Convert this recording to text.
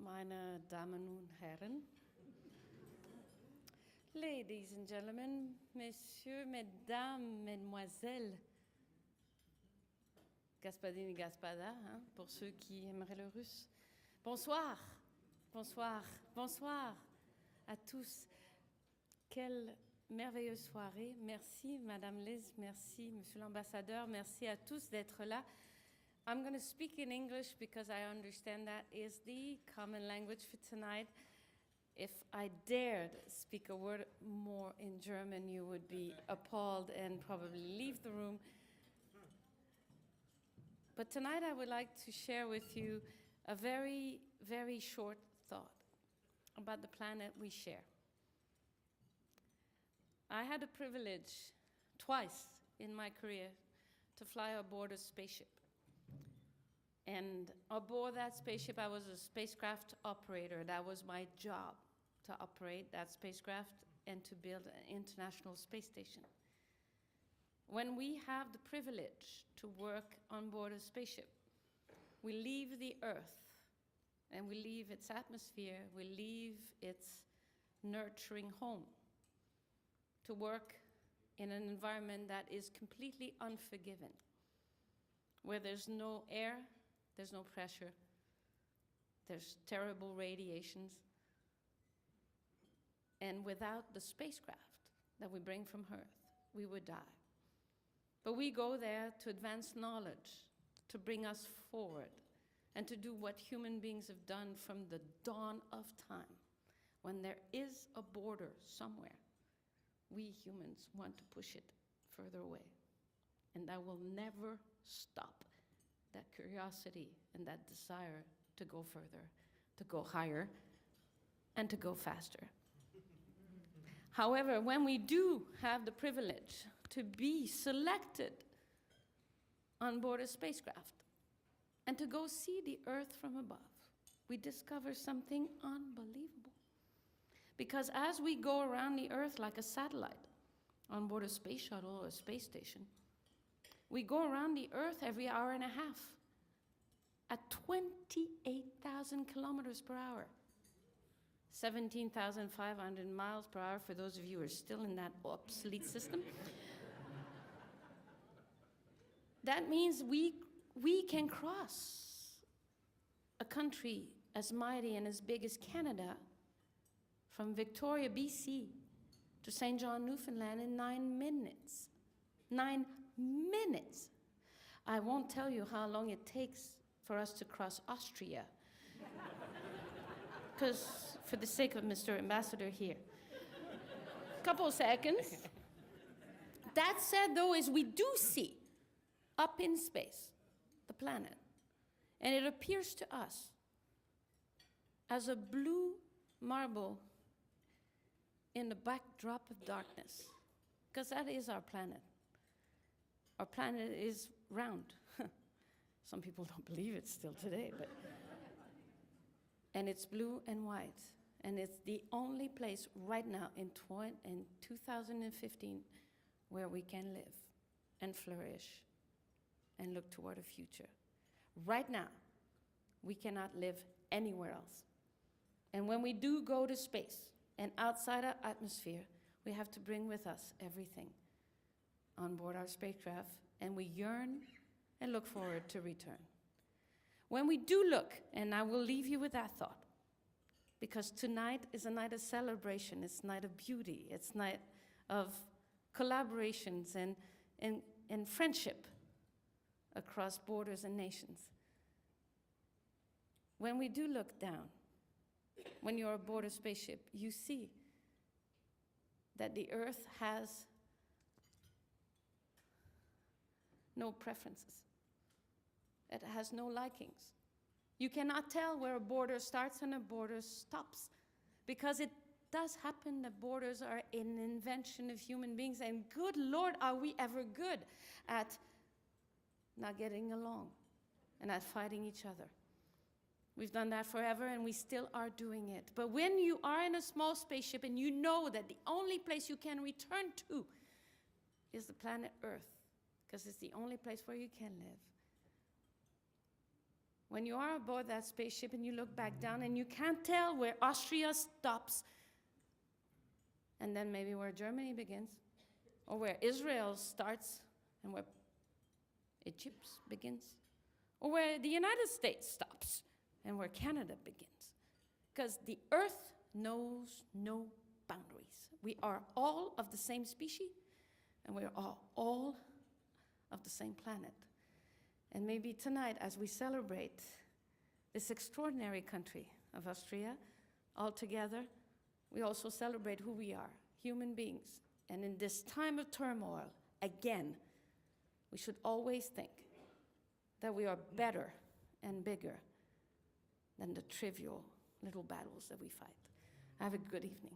meine Damen und Herren, ladies and gentlemen, messieurs, mesdames, mesdemoiselles, Gaspadine et Gaspada, hein, pour ceux qui aimeraient le russe. Bonsoir, bonsoir, bonsoir à tous. Quelle merveilleuse soirée. Merci, Madame Liz, merci, Monsieur l'Ambassadeur, merci à tous d'être là. I'm going to speak in English because I understand that is the common language for tonight. If I dared speak a word more in German, you would be appalled and probably leave the room. But tonight I would like to share with you a very, very short thought about the planet we share. I had the privilege twice in my career to fly aboard a spaceship. And aboard that spaceship, I was a spacecraft operator. That was my job, to operate that spacecraft and to build an international space station. When we have the privilege to work on board a spaceship, we leave the Earth and we leave its atmosphere, we leave its nurturing home to work in an environment that is completely unforgiving, where there's no air, there's no pressure, there's terrible radiations, and without the spacecraft that we bring from Earth, we would die. But we go there to advance knowledge, to bring us forward, and to do what human beings have done from the dawn of time. When there is a border somewhere, we humans want to push it further away. And that will never stop, that curiosity and that desire to go further, to go higher, and to go faster. However, when we do have the privilege to be selected on board a spacecraft and to go see the Earth from above, we discover something unbelievable. Because as we go around the Earth like a satellite on board a space shuttle or a space station, we go around the Earth every hour and a half at 28,000 kilometers per hour. 17,500 miles per hour for those of you who are still in that obsolete system. That means we can cross a country as mighty and as big as Canada from Victoria, BC to St. John, Newfoundland in 9 minutes. 9 minutes. I won't tell you how long it takes for us to cross Austria. Because for the sake of Mr. Ambassador here, couple seconds. That said, though, is we do see up in space the planet, and it appears to us as a blue marble in the backdrop of darkness, because that is our planet. Our planet is round. Some people don't believe it still today, but and it's blue and white. And it's the only place right now in 2015 where we can live and flourish and look toward a future. Right now, we cannot live anywhere else. And when we do go to space and outside our atmosphere, we have to bring with us everything on board our spacecraft, and we yearn and look forward to return. When we do look, and I will leave you with that thought, because tonight is a night of celebration, it's a night of beauty, it's a night of collaborations and friendship across borders and nations. When we do look down, when you're aboard a spaceship, you see that the Earth has no preferences. It has no likings. You cannot tell where a border starts and a border stops, because it does happen that borders are an invention of human beings, and good Lord, are we ever good at not getting along and at fighting each other. We've done that forever, and we still are doing it. But when you are in a small spaceship and you know that the only place you can return to is the planet Earth, because it's the only place where you can live, When you are aboard that spaceship and you look back down and you can't tell where Austria stops, and then maybe where Germany begins, or where Israel starts and where Egypt begins, or where the United States stops and where Canada begins. Because the Earth knows no boundaries. We are all of the same species, and we are all of the same planet. And maybe tonight, as we celebrate this extraordinary country of Austria, all together, we also celebrate who we are, human beings. And in this time of turmoil, again, we should always think that we are better and bigger than the trivial little battles that we fight. Have a good evening.